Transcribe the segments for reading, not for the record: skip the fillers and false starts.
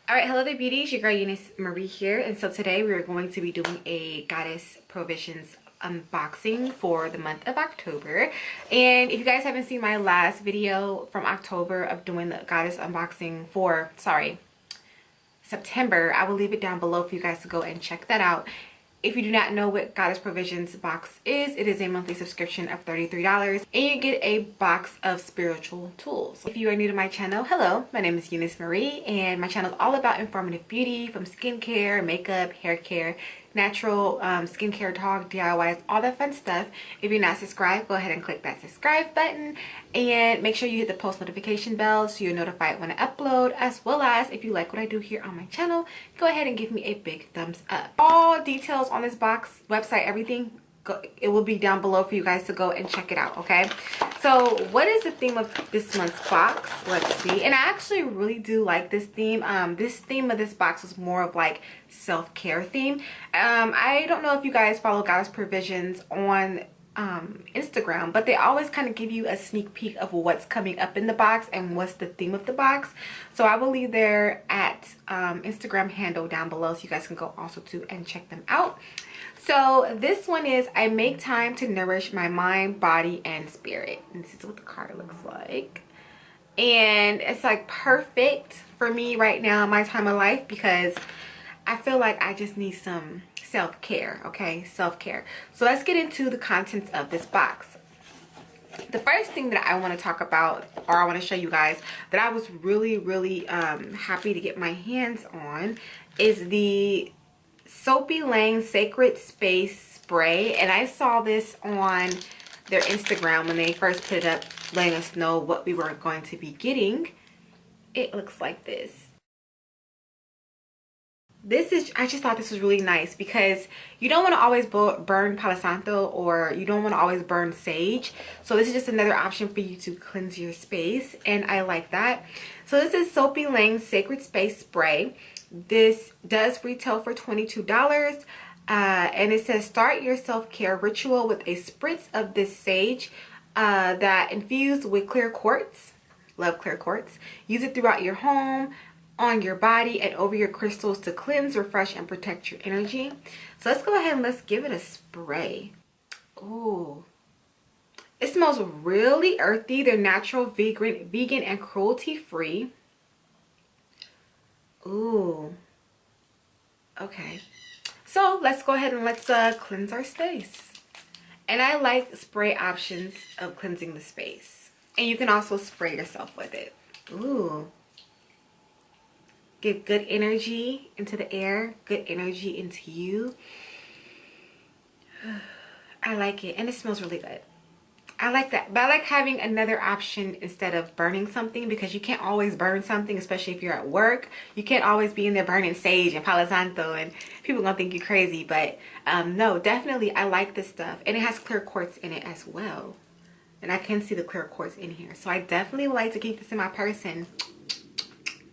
All right, hello there beauties, your girl Euniycemari here, and so today we are going to be doing a Goddess Provisions unboxing for the month of October. And if you guys haven't seen my last video from October of doing the Goddess unboxing for, September, I will leave it down below for you guys to go and check that out. If you do not know what Goddess Provisions box is, it is a monthly subscription of $33 and you get a box of spiritual tools. If you are new to my channel, hello, my name is Euniycemari and my channel is all about informative beauty, from skincare, makeup, hair care, natural skincare talk, DIYs, all that fun stuff. If you're not subscribed, go ahead and click that subscribe button and make sure you hit the post notification bell so you're notified when I upload, as well as if you like what I do here on my channel, go ahead and give me a big thumbs up. All details on this box, website, everything, it will be down below for you guys to go and check it out. Okay, so what is the theme of this month's box? Let's see. And I actually really do like this theme. This theme of this box is more of like self-care theme. I don't know if you guys follow Goddess Provisions on Instagram, but they always kind of give you a sneak peek of what's coming up in the box and what's the theme of the box. So I will leave their Instagram handle down below so you guys can go also to and check them out. So this one is I make time to nourish my mind, body, and spirit. And this is what the card looks like. And it's like perfect for me right now in my time of life because I feel like I just need some self-care. Okay, self-care. So let's get into the contents of this box. The first thing that I want to talk about, or I want to show you guys, that I was really happy to get my hands on is the Soapylane Sacred Space Spray. And I saw this on their Instagram when they first put it up, letting us know what we were going to be getting. It looks like this. I just thought this was really nice because you don't want to always burn Palo Santo, or you don't want to always burn sage. So this is just another option for you to cleanse your space, and I like that. So this is Soapylane Sacred Space Spray. This does retail for $22. And it says start your self-care ritual with a spritz of this sage that infused with clear quartz. Love clear quartz. Use it throughout your home, on your body, and over your crystals to cleanse, refresh, and protect your energy. So let's go ahead and let's give it a spray. Ooh, it smells really earthy. They're natural, vegan, and cruelty free. Ooh, okay, so let's go ahead and let's cleanse our space. And I like spray options of cleansing the space, and you can also spray yourself with it. Ooh, give good energy into the air, good energy into you. I like it, and it smells really good. I like that, but I like having another option instead of burning something, because you can't always burn something, especially if you're at work. You can't always be in there burning sage and Palo Santo, and people are gonna think you're crazy. But no, definitely I like this stuff, and it has clear quartz in it as well, and I can see the clear quartz in here, so I definitely would like to keep this in my person,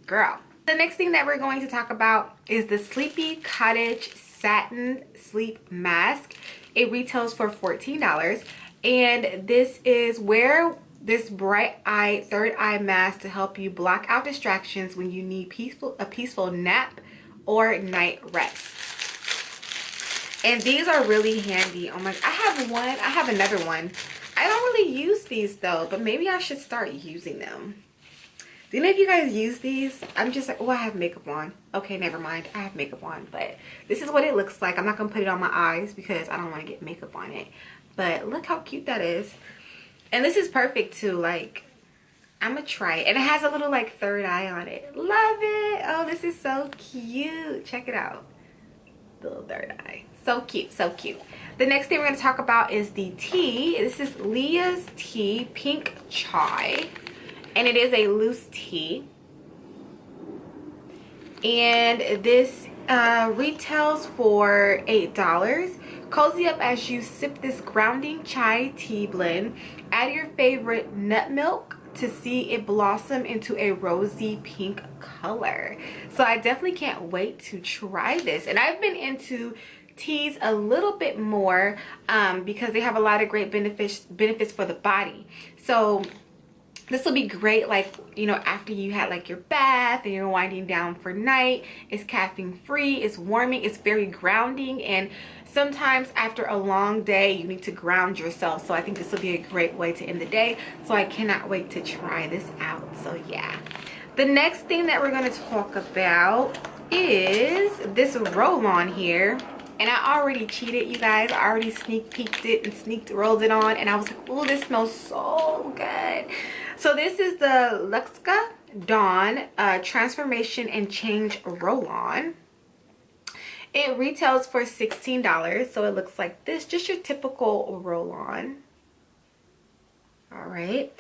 girl. The next thing that we're going to talk about is the Sleepy Cottage Satin Sleep Mask. It retails for $14. And this is where this bright eye, third eye mask to help you block out distractions when you need a peaceful nap or night rest. And these are really handy. Oh my, I have one, I have another one. I don't really use these though, but maybe I should start using them. Do any of you guys use these? I'm just like, oh, I have makeup on. Okay, never mind, I have makeup on, but this is what it looks like. I'm not gonna put it on my eyes because I don't want to get makeup on it. But look how cute that is. And this is perfect too. Like, I'm gonna try it. And it has a little like third eye on it. Love it. Oh, this is so cute. Check it out. The little third eye. So cute, so cute. The next thing we're gonna talk about is the tea. This is Leah's Tea Pink Chai. And it is a loose tea. And this retails for $8. Cozy up as you sip this grounding chai tea blend. Add your favorite nut milk to see it blossom into a rosy pink color. So I definitely can't wait to try this. And I've been into teas a little bit more because they have a lot of great benefits for the body. So This will be great, like, you know, after you had like your bath and you're winding down for night. It's caffeine free, it's warming, it's very grounding, and sometimes after a long day you need to ground yourself. So I think this will be a great way to end the day. So I cannot wait to try this out. So yeah. The next thing that we're going to talk about is this roll-on here. And I already cheated, you guys. I already sneak peeked it and rolled it on, and I was like, oh, this smells so good. So this is the Lutska Dawn Transformation and Change Roll-On. It retails for $16. So it looks like this, just your typical roll-on. All right.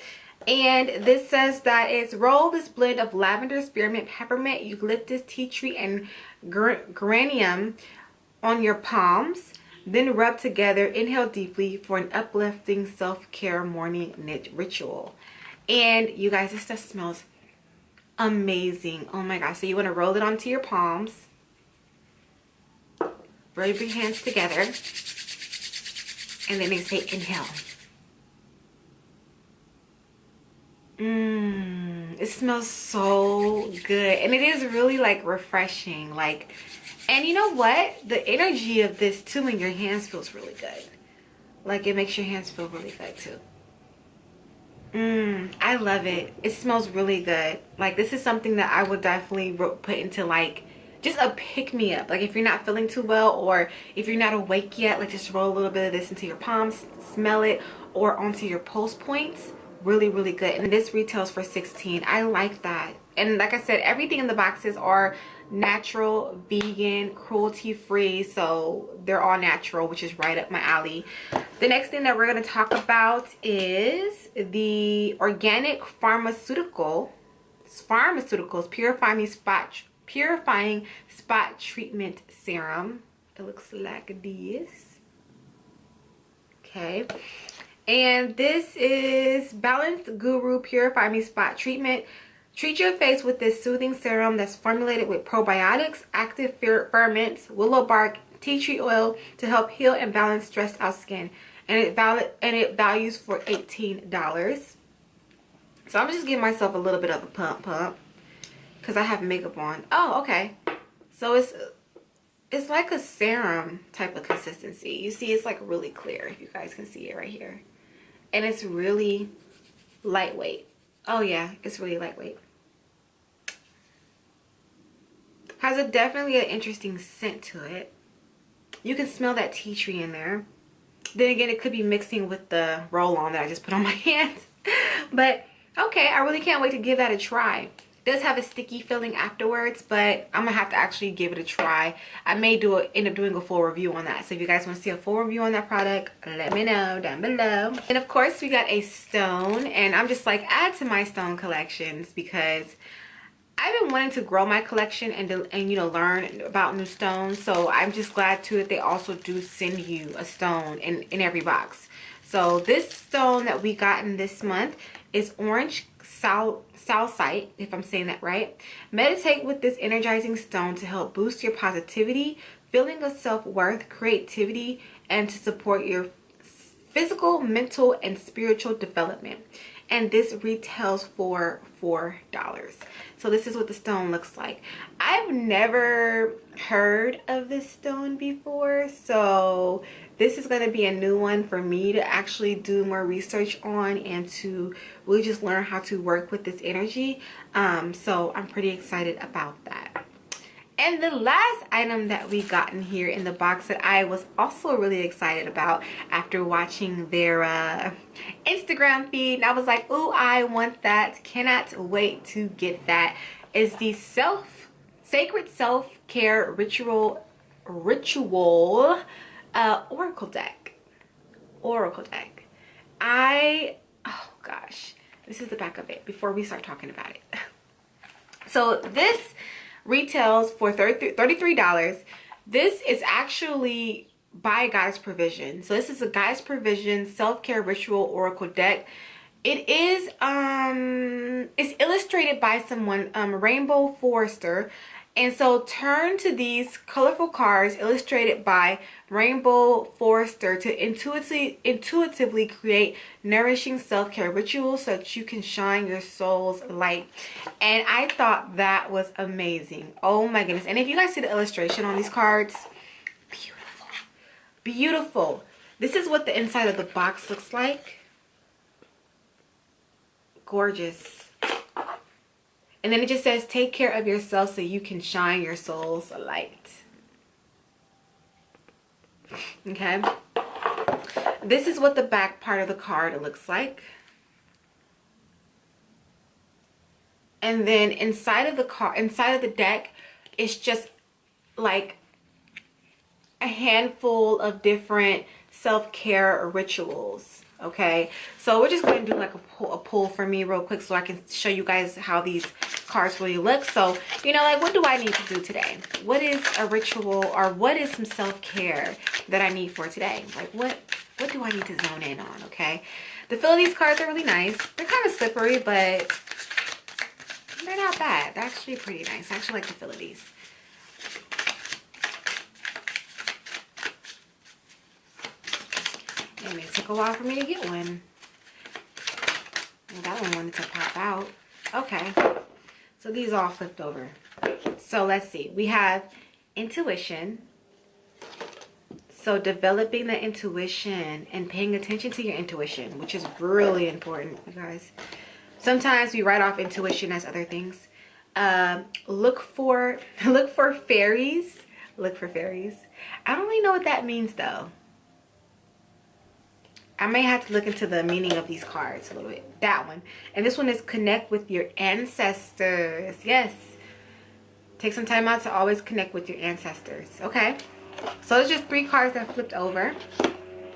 And this says that it's roll this blend of lavender, spearmint, peppermint, eucalyptus, tea tree, and geranium on your palms. Then rub together. Inhale deeply for an uplifting self-care morning knit ritual. And you guys, this stuff smells amazing. Oh my gosh. So you want to roll it onto your palms. Rub your hands together. And then they say inhale. It smells so good. And it is really like refreshing. Like, and you know what? The energy of this too in your hands feels really good. Like, it makes your hands feel really good too. I love it. It smells really good. Like, this is something that I would definitely put into like just a pick-me-up. Like, if you're not feeling too well, or if you're not awake yet, like, just roll a little bit of this into your palms, smell it, or onto your pulse points. Really, really good. And this retails for $16. I like that. And like I said, everything in the boxes are natural, vegan, cruelty-free, so they're all natural, which is right up my alley. The next thing that we're going to talk about is the organic Pharmaceuticals Purifying Spot Treatment Serum. It looks like this. Okay. And this is balancedguru Purify Spot Treatment. Treat your face with this soothing serum that's formulated with probiotics, active ferments, willow bark, tea tree oil to help heal and balance stressed out skin. And it values for $18. So I'm just giving myself a little bit of a pump because I have makeup on. Oh, okay. So it's like a serum type of consistency. You see, it's like really clear, if you guys can see it right here. And it's really lightweight. Oh yeah, it's really lightweight. Has a definitely an interesting scent to it. You can smell that tea tree in there. Then again, it could be mixing with the roll-on that I just put on my hands. But okay, I really can't wait to give that a try. It does have a sticky feeling afterwards, but I'm gonna have to actually give it a try. I may end up doing a full review on that. So if you guys want to see a full review on that product, let me know down below. And of course, we got a stone, and I'm just like, add to my stone collections because I've been wanting to grow my collection and you know, learn about new stones. So I'm just glad too that they also do send you a stone in every box. So this stone that we gotten this month is orange calcite, if I'm saying that right. Meditate with this energizing stone to help boost your positivity, feeling of self-worth, creativity, and to support your physical, mental, and spiritual development. And this retails for $4. So this is what the stone looks like. I've never heard of this stone before, so this is going to be a new one for me to actually do more research on and to really just learn how to work with this energy. So I'm pretty excited about that. And the last item that we got in here in the box that I was also really excited about after watching their Instagram feed, and I was like, oh, I want that. Cannot wait to get that. Is the Sacred Self-Care Ritual Oracle deck. Oh gosh, this is the back of it before we start talking about it. So this retails for $33. This is actually by Goddess Provision. So this is a Goddess Provision self-care ritual oracle deck. It is it's illustrated by someone, Rainbow Forester, And so turn to these colorful cards illustrated by Rainbow Forester to intuitively create nourishing self-care rituals so that you can shine your soul's light. And I thought that was amazing. Oh my goodness. And if you guys see the illustration on these cards, beautiful. Beautiful. This is what the inside of the box looks like. Gorgeous. And then it just says, take care of yourself so you can shine your soul's light. Okay. This is what the back part of the card looks like. And then inside of the deck, it's just like a handful of different self-care rituals. Okay, so we're just going to do like a pull for me real quick so I can show you guys how these cards really look. So, you know, like, what do I need to do today? What is a ritual, or what is some self-care that I need for today? Like, what do I need to zone in on? Okay, the feel of these cards are really nice. They're kind of slippery, but they're not bad. They're actually pretty nice. I actually like the feel of these. And it took a while for me to get one. Well, that one wanted to pop out. Okay. So these all flipped over. So let's see. We have intuition. So developing the intuition and paying attention to your intuition, which is really important, you guys. Sometimes we write off intuition as other things. Look for fairies. Look for fairies. I don't really know what that means though. I may have to look into the meaning of these cards a little bit. That one. And this one is connect with your ancestors. Yes. Take some time out to always connect with your ancestors. Okay. So there's just 3 cards that flipped over.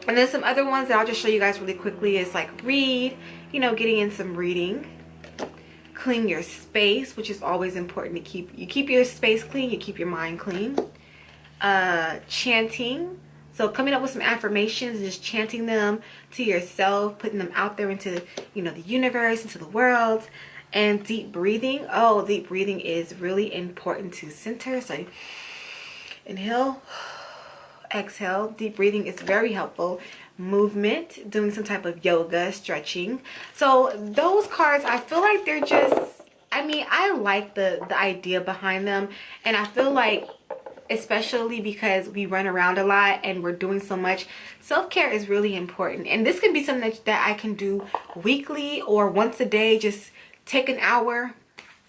And then some other ones that I'll just show you guys really quickly is like read. You know, getting in some reading. Clean your space, which is always important to keep. You keep your space clean. You keep your mind clean. Chanting. So coming up with some affirmations, just chanting them to yourself, putting them out there into, you know, the universe, into the world. And deep breathing. Oh, deep breathing is really important to center. So inhale, exhale. Deep breathing is very helpful. Movement, doing some type of yoga, stretching. So those cards, I feel like they're just, I mean, I like the idea behind them. And I feel like, especially because we run around a lot and we're doing so much, self-care is really important. And this can be something that I can do weekly or once a day. Just take an hour,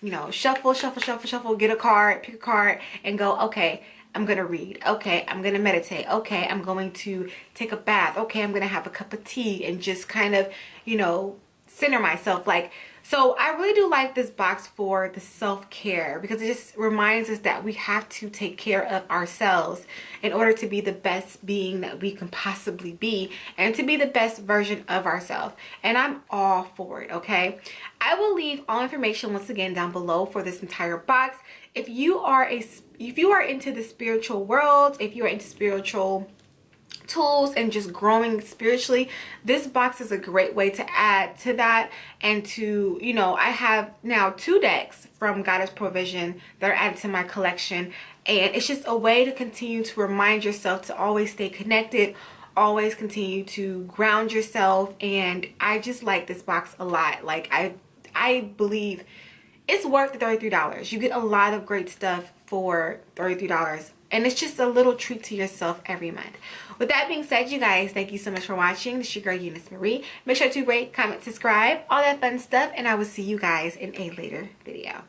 you know, shuffle, get a card, pick a card and go, okay, I'm going to read. Okay, I'm going to meditate. Okay, I'm going to take a bath. Okay, I'm going to have a cup of tea and just kind of, you know, center myself. Like, so I really do like this box for the self-care because it just reminds us that we have to take care of ourselves in order to be the best being that we can possibly be and to be the best version of ourselves. And I'm all for it, okay? I will leave all information once again down below for this entire box. If you are into the spiritual world, if you are into spiritual tools and just growing spiritually, this box is a great way to add to that. And to, you know, I have now 2 decks from Goddess Provision that are added to my collection, and it's just a way to continue to remind yourself to always stay connected, always continue to ground yourself. And I just like this box a lot. Like, I believe it's worth the $33. You get a lot of great stuff for $33, and it's just a little treat to yourself every month. With that being said, you guys, thank you so much for watching. This is your girl Euniycemari. Make sure to rate, comment, subscribe, all that fun stuff, and I will see you guys in a later video.